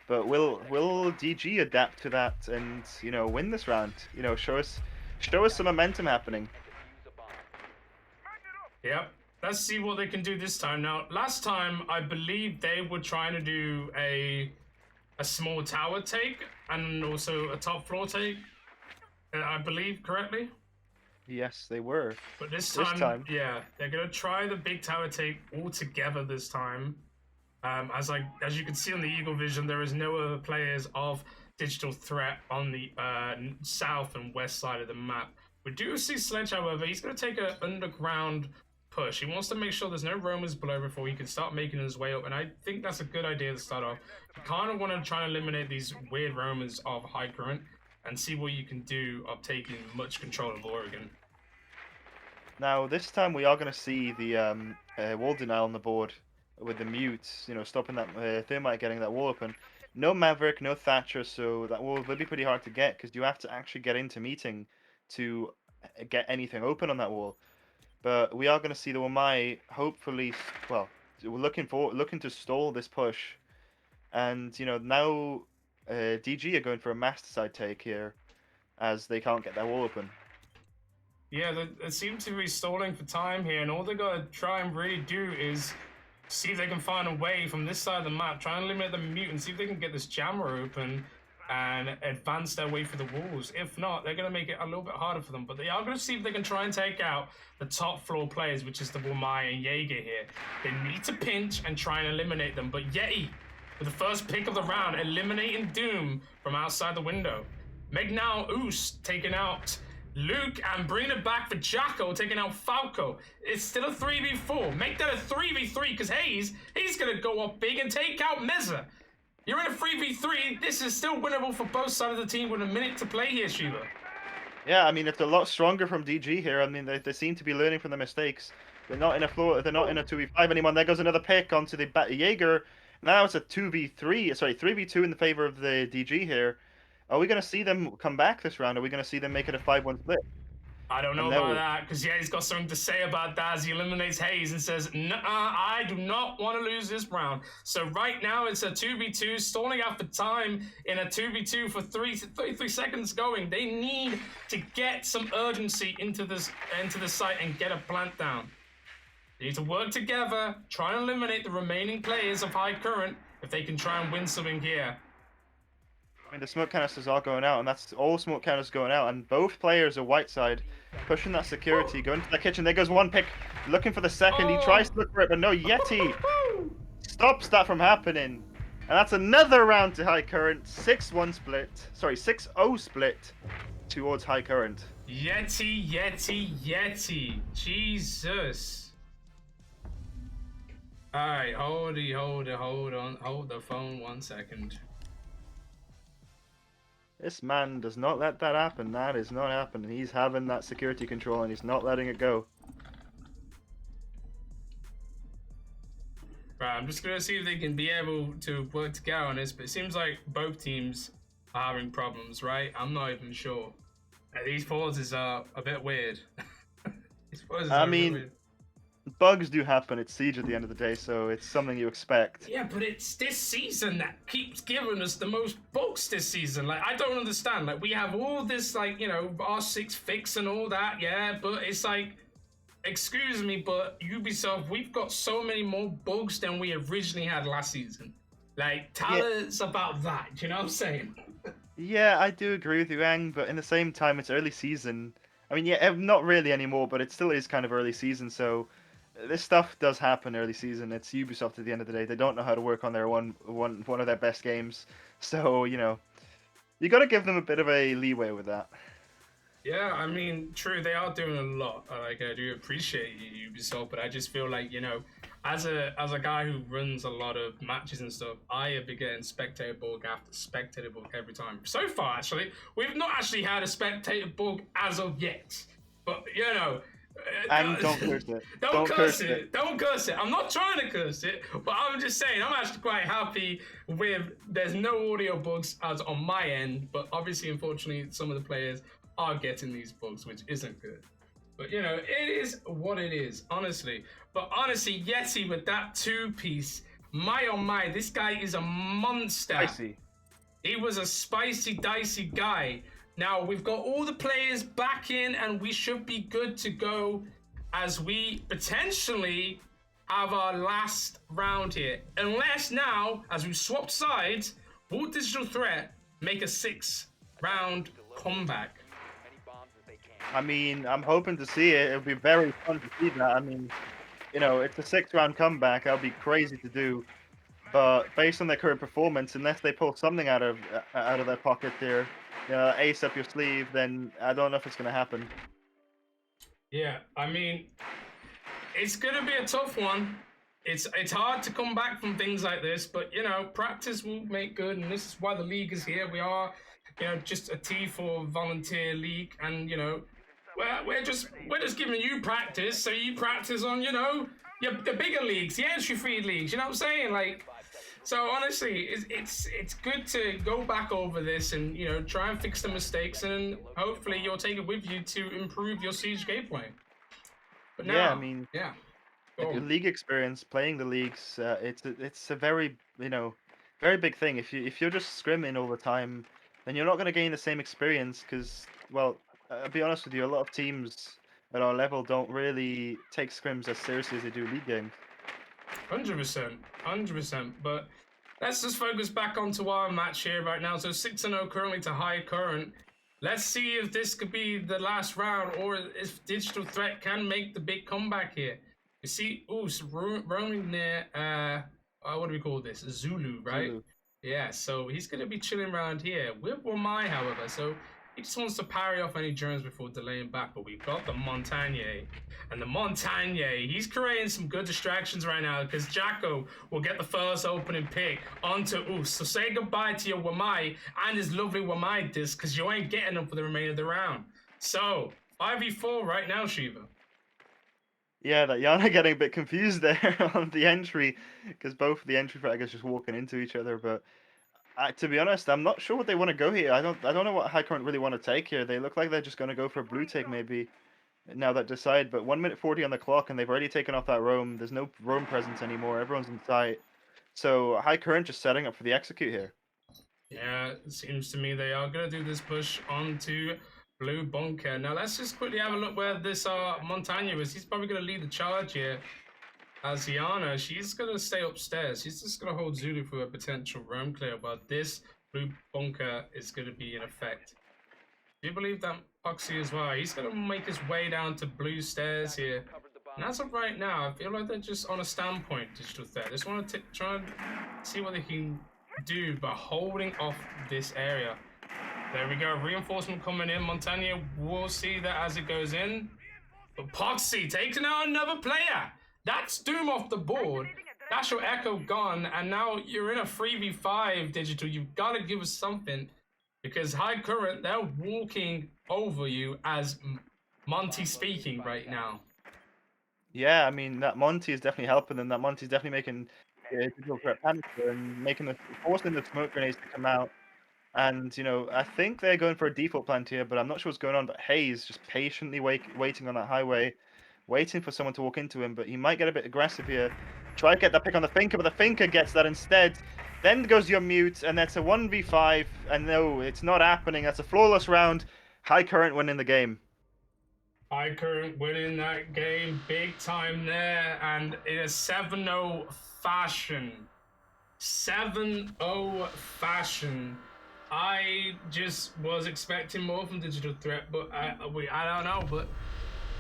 But will DG adapt to that and, you know, win this round? You know, show us some momentum happening. Yep. Let's see what they can do this time. Now, last time I believe they were trying to do a small tower take and also a top floor take. I believe correctly. Yes, they were. But this time, yeah, they're gonna try the big tower take all together this time. As you can see on the Eagle Vision, there is no other players of Digital Threat on the south and west side of the map. We do see Sledge, however, he's going to take an underground push. He wants to make sure there's no roamers below before he can start making his way up, and I think that's a good idea to start off. You kind of want to try and eliminate these weird roamers of high current and see what you can do of taking much control of Oregon. Now, this time we are going to see the wall denial on the board with the mutes, you know, stopping that Thermite getting that wall open. No Maverick, no Thatcher, so that wall will be pretty hard to get because you have to actually get into meeting to get anything open on that wall. But we are going to see the Wamai hopefully, well, we're looking to stall this push. And, you know, now DG are going for a master side take here as they can't get that wall open. Yeah, they seem to be stalling for time here, and all they got to try and really do is see if they can find a way from this side of the map, try and eliminate the mutant, see if they can get this jammer open and advance their way through the walls. If not, they're going to make it a little bit harder for them, but they are going to see if they can try and take out the top floor players, which is the Wamai and Jaeger here. They need to pinch and try and eliminate them, but Yeti, with the first pick of the round, eliminating Doom from outside the window. Meg now Oos taking out Luke and bringing it back for Jacko, taking out Falco. It's still a 3v4. Make that a 3v3 because he's going to go up big and take out Meza. You're in a 3v3. This is still winnable for both sides of the team with a minute to play here, Shiva. Yeah, I mean, it's a lot stronger from DG here. I mean, they seem to be learning from their mistakes. They're not in a 2v5 anymore. There goes another pick onto the Jaeger. Now it's a 2v3, sorry, 3v2 in the favor of the DG here. Are we going to see them come back this round? Are we going to see them make it a 5-1 split? I don't know about that, because yeah, he's got something to say about that as he eliminates Hayes and says, "Nuh-uh, I do not want to lose this round." So right now it's a 2v2, stalling out for time in a 2v2 for 33 seconds going. They need to get some urgency into the site and get a plant down. They need to work together, try and eliminate the remaining players of High Current if they can try and win something here. I mean, the smoke canisters are going out, and that's all smoke canisters going out, and both players are white side, pushing that security, going to the kitchen. There goes one pick, looking for the second. He tries to look for it, but no, Yeti stops that from happening. And that's another round to High Current. 6-1 split. Sorry, 6-0 split towards High Current. Yeti. Jesus. Alright, hold the phone 1 second. This man does not let that happen. That is not happening. He's having that security control and he's not letting it go. Right, I'm just gonna see if they can be able to work together on this, but it seems like both teams are having problems, right? I'm not even sure. These pauses are a bit weird. I mean, bugs do happen. It's Siege at the end of the day, so it's something you expect. Yeah, but it's this season that keeps giving us the most bugs this season. Like, I don't understand. Like, we have all this, like, you know, R6 fix and all that, yeah, but it's like, excuse me, but Ubisoft, we've got so many more bugs than we originally had last season. Like, tell us about that, do you know what I'm saying? Yeah, I do agree with you, Ang, but in the same time, it's early season. I mean, yeah, not really anymore, but it still is kind of early season, so this stuff does happen early season. It's Ubisoft at the end of the day. They don't know how to work on their one of their best games. So, you know, you got to give them a bit of a leeway with that. Yeah, I mean, true, they are doing a lot. Like, I do appreciate Ubisoft, but I just feel like, you know, as a guy who runs a lot of matches and stuff, I have been getting spectator bug after spectator bug every time. So far, actually, we've not actually had a spectator bug as of yet. But, you know... And don't curse it. Don't curse it. Don't curse it. I'm not trying to curse it, but I'm just saying I'm actually quite happy with there's no audio bugs as on my end, but obviously, unfortunately, some of the players are getting these bugs, which isn't good. But, you know, it is what it is, honestly. But honestly, Yeti with that two-piece, my oh my, this guy is a monster. Spicy. He was a spicy, dicey guy. Now, we've got all the players back in, and we should be good to go as we potentially have our last round here. Unless now, as we've swapped sides, will Digital Threat make a 6-round comeback? I mean, I'm hoping to see it. It'll be very fun to see that. I mean, you know, it's a 6-round comeback. That'll be crazy to do. But based on their current performance, unless they pull something out of their pocket there, ace up your sleeve, then I don't know if it's going to happen. Yeah, I mean, it's going to be a tough one. It's hard to come back from things like this, but, you know, practice will make good, and this is why the league is here. We are, you know, just a T4 volunteer league, and, you know, we're just giving you practice, so you practice on, you know, the bigger leagues, the entry feed leagues, you know what I'm saying? Like, so honestly, it's good to go back over this and, you know, try and fix the mistakes, and hopefully you'll take it with you to improve your Siege gameplay. But now, yeah, I mean, yeah, league experience, playing the leagues, it's a very, you know, very big thing. If you're just scrimming all the time, then you're not going to gain the same experience because, well, I'll be honest with you, a lot of teams at our level don't really take scrims as seriously as they do league games. 100%. But let's just focus back onto our match here right now. So 6-0 currently to High Current. Let's see if this could be the last round, or if Digital Threat can make the big comeback here. You see, so roaming near, what do we call this? Zulu, right? Zulu. Yeah, so he's going to be chilling around here with Wamai, however. So He just wants to parry off any drones before delaying back. But we've got the Montagne. And the Montagne, he's creating some good distractions right now because Jacko will get the first opening pick onto Oos. So say goodbye to your Wamai and his lovely Wamai disc because you ain't getting them for the remainder of the round. So, 5v4 right now, Shiva. Yeah, that Yana getting a bit confused there on the entry because both of the entry fraggers just walking into each other. But to be honest, I'm not sure what they want to go here. I don't know what High Current really want to take here. They look like they're just going to go for a blue take maybe. Now that decide, but 1 minute 40 on the clock, and they've already taken off that roam. There's no roam presence anymore. Everyone's in sight. So High Current just setting up for the execute here. Yeah, it seems to me they are going to do this push onto Blue Bunker. Now let's just quickly have a look where this Montagna is. He's probably going to lead the charge here. As Yana, she's going to stay upstairs. She's just going to hold Zulu for a potential roam clear, but this Blue Bunker is going to be in effect. Do you believe that Foxy as well? He's going to make his way down to blue stairs here. And as of right now, I feel like they're just on a standpoint, Digital Threat. They just want to try and see what they can do by holding off this area. There we go. Reinforcement coming in. Montagna will see that as it goes in. But Poxy taking out another player. That's Doom off the board. That's your Echo gone. And now you're in a 3v5, Digital. You've got to give us something. Because High Current, they're walking over you as Monty speaking right now. Yeah, I mean, that Monty is definitely helping them. That Monty's definitely making Digital Threat panic and forcing the smoke grenades to come out. And, you know, I think they're going for a default plant here, but I'm not sure what's going on. But Hayes just patiently waiting on that highway, waiting for someone to walk into him. But he might get a bit aggressive here. Try to get that pick on the Finker, but the Finker gets that instead. Then goes your mute, and that's a 1v5. And no, it's not happening. That's a flawless round. High Current winning the game. High Current winning that game big time there, and in a 7-0 fashion. 7-0 fashion. I just was expecting more from Digital Threat, but I don't know. But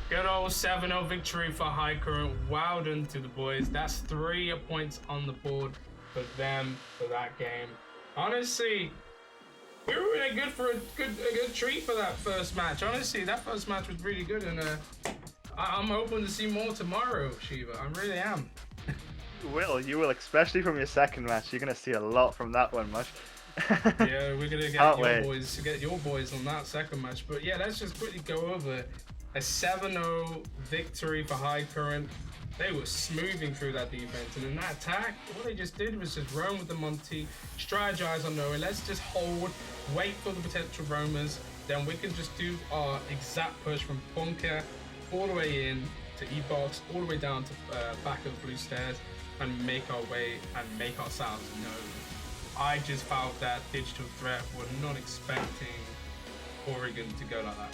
good old 7-0 victory for High Current. Well done to the boys. That's 3 points on the board for them for that game. Honestly, we were in a good treat for that first match. Honestly, that first match was really good, and I'm hoping to see more tomorrow, Shiva. I really am. You will, especially from your second match. You're gonna see a lot from that one, much. Yeah, we're gonna get your boys on that second match. But yeah, let's just quickly go over a 7-0 victory for High Current. They were smoothing through that defense, and in that attack, what they just did was just roam with the Monty, strategize on Noah. Let's just hold, wait for the potential roamers. Then we can just do our exact push from Bunker all the way in to E-Box, all the way down to back of Blue Stairs, and make our way and make ourselves known. I just felt that Digital Threat were not expecting Oregon to go like that.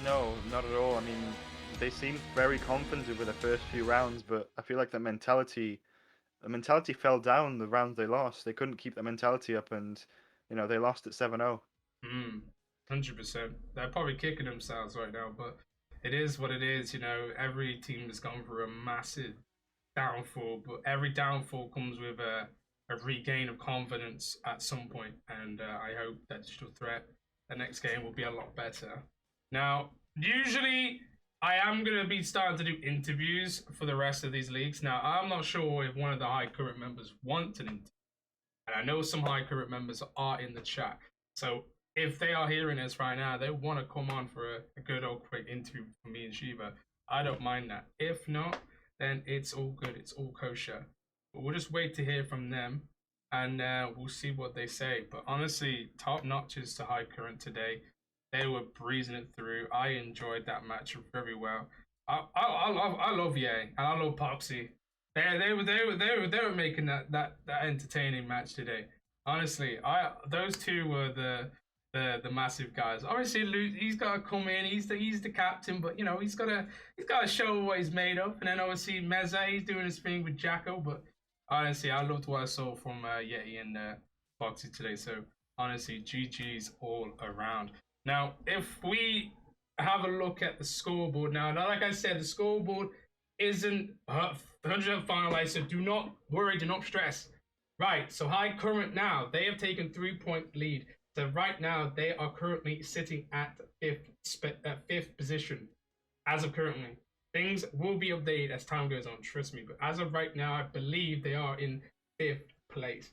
No, not at all. I mean, they seemed very confident over the first few rounds, but I feel like the mentality fell down the rounds they lost. They couldn't keep the mentality up, and you know they lost at 7-0. 100%. They're probably kicking themselves right now, but it is what it is. You know, every team has gone through a massive downfall, but every downfall comes with a regain of confidence at some point, and I hope that Digital Threat, the next game, will be a lot better. Now, usually I am going to be starting to do interviews for the rest of these leagues. Now, I'm not sure if one of the High Current members wants an interview, and I know some High Current members are in the chat, so if they are hearing this right now, they want to come on for a good old quick interview for me and Shiva, I don't mind that. If not, then it's all good, it's all kosher. But we'll just wait to hear from them, and we'll see what they say. But honestly, top notches to High Current today. They were breezing it through. I enjoyed that match very well. I love Ye, and I love Poxy. They were making that entertaining match today. Honestly, those two were the massive guys. Obviously, Luke, he's got to come in. He's the captain, but you know he's got to show what he's made of. And then obviously Meza, he's doing his thing with Jacko. But honestly, I loved what I saw from Yeti and Foxy today. So honestly, GG's all around. Now, if we have a look at the scoreboard now, like I said, the scoreboard isn't 100% finalized, so do not worry, do not stress. Right, so High Current now, they have taken 3-point lead. So right now they are currently sitting at fifth position as of currently. Things will be updated as time goes on, trust me. But as of right now, I believe they are in fifth place.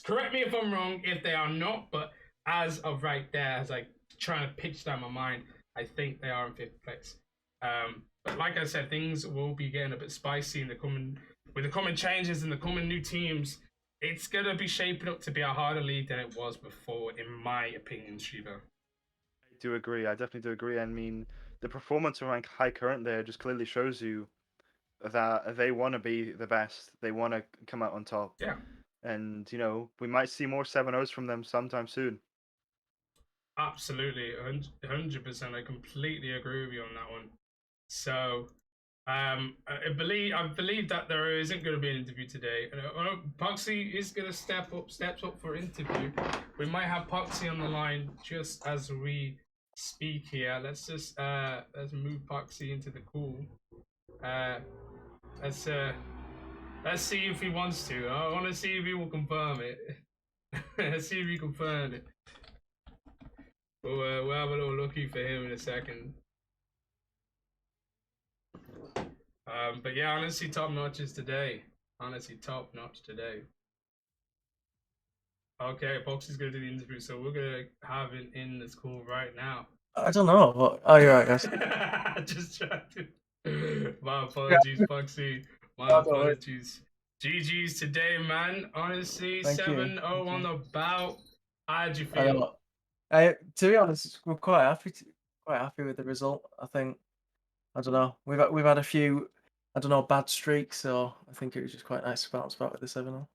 Correct me if I'm wrong if they are not, but as of right there, as I trying to pitch down my mind, I think they are in fifth place. But like I said, things will be getting a bit spicy in the coming with the coming changes and the coming new teams. It's gonna be shaping up to be a harder league than it was before, in my opinion, Shiva. I do agree. I definitely do agree. I mean, the performance around high current there just clearly shows you that they want to be the best. They want to come out on top. Yeah. And, we might see more 7-0s from them sometime soon. Absolutely, 100%. I completely agree with you on that one. So, I believe that there isn't going to be an interview today. Poxy is going to steps up for interview. We might have Poxy on the line just as we speak here. Let's just let's move Poxy into the call. Let's let's see if he wants to. I want to see if he will confirm it. Let's see if he confirmed it. We'll have a little looky for him in a second. But yeah, honestly, top notches today. Honestly, top notch today. Okay, Poxy's gonna do the interview, so we're gonna have it in this call right now. I don't know. What... Oh, you're right, guys. Just trying to. My apologies, Poxy. My apologies. GG's today, man. Honestly, 7-0 on the bout. How'd you feel? To be honest, we're quite happy with the result. I think, I don't know, we've had a few, I don't know, bad streaks, so I think it was just quite nice to bounce back with the 7-0.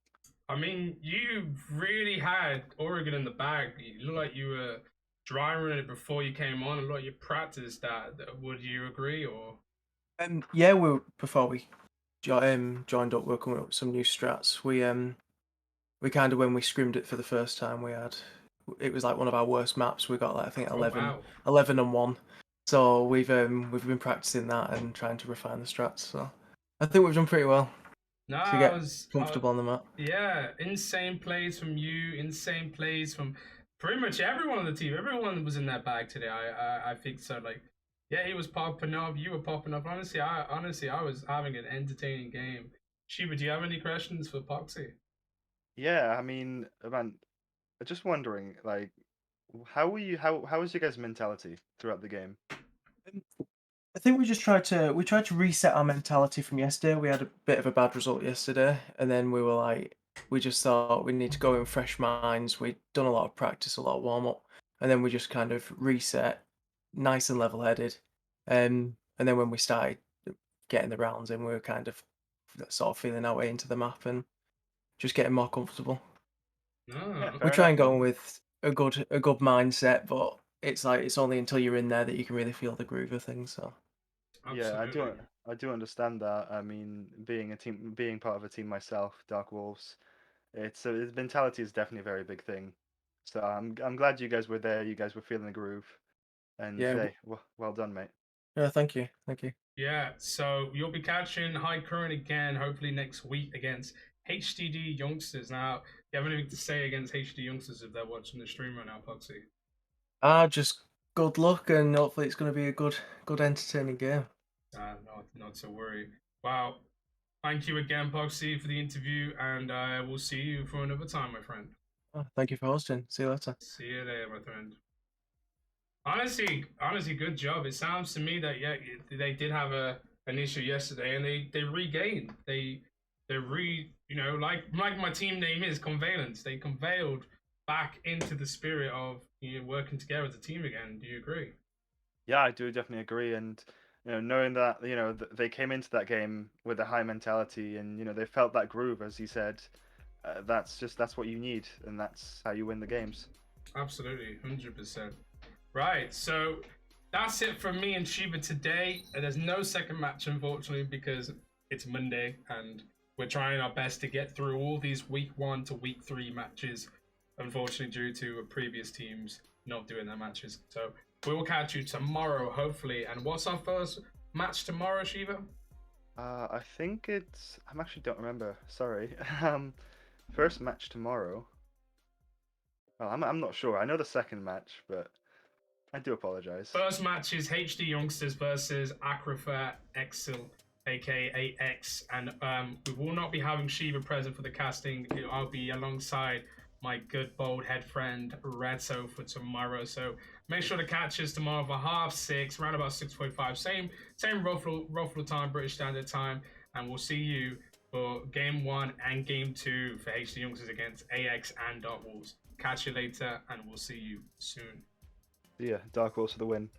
I mean, you really had Oregon in the bag. You look like you were dry running it before you came on. It looked like you practiced that. Would you agree, or? Yeah, before we joined up, we were coming up with some new strats. We kind of, when we scrimmed it for the first time, it was like one of our worst maps. We got like, I think 11 and 1. So we've been practicing that and trying to refine the strats. So I think we've done pretty well. No, to get comfortable on the map. Yeah, insane plays from you, insane plays from pretty much everyone on the team. Everyone was in that bag today. I think so. Like, yeah, he was popping up, you were popping up. Honestly, I was having an entertaining game. Shiva, do you have any questions for Poxy? Yeah, I mean, man, just wondering, like, how was your guys' mentality throughout the game? I think we tried to reset our mentality from yesterday. We had a bit of a bad result yesterday, and then we just thought we need to go in fresh minds. We'd done a lot of practice, a lot of warm up, and then we just kind of reset, nice and level headed. And then when we started getting the rounds in, we were kind of sort of feeling our way into the map and just getting more comfortable. Yeah, we try and go in with a good mindset, but it's only until you're in there that you can really feel the groove of things. So yeah, I do understand that. I mean, being part of a team myself, Dark Wolves, mentality is definitely a very big thing. So I'm glad you guys were there. You guys were feeling the groove, and hey, well done, mate. Yeah, thank you. Yeah, so you'll be catching High Current again, hopefully next week against HDD Youngsters. Now, do you have anything to say against HDD Youngsters if they're watching the stream right now, Poxy? Just good luck, and hopefully it's going to be a good entertaining game. Not to worry. Wow. Thank you again, Poxy, for the interview, and I will see you for another time, my friend. Thank you for hosting. See you later. See you later, my friend. Honestly, good job. It sounds to me that they did have an issue yesterday, and they regained. Like my team name is Convalesce. They convaled back into the spirit of working together as a team again. Do you agree? Yeah, I do definitely agree, and knowing that they came into that game with a high mentality, and they felt that groove, as you said. That's what you need, and that's how you win the games. Absolutely, 100%. Right, so that's it from me and Shiva today. There's no second match, unfortunately, because it's Monday, and we're trying our best to get through all these week 1 to week 3 matches, unfortunately, due to previous teams not doing their matches. So we will catch you tomorrow, hopefully. And what's our first match tomorrow, Shiva? I think I actually don't remember. Sorry. First match tomorrow. Well, I'm not sure. I know the second match, but I do apologize. First match is HD Youngsters versus Acifa Xnyl, aka X, and we will not be having Shiva present for the casting. I'll be alongside my good bold head friend Redso for tomorrow. So make sure to catch us tomorrow for 6:30, around about 6:45, same Ruffalo time, British Standard Time, and we'll see you for game 1 and game 2 for HD Youngsters against AX and Dark Wolves. Catch you later, and we'll see you soon. Yeah, Dark Horse for the win.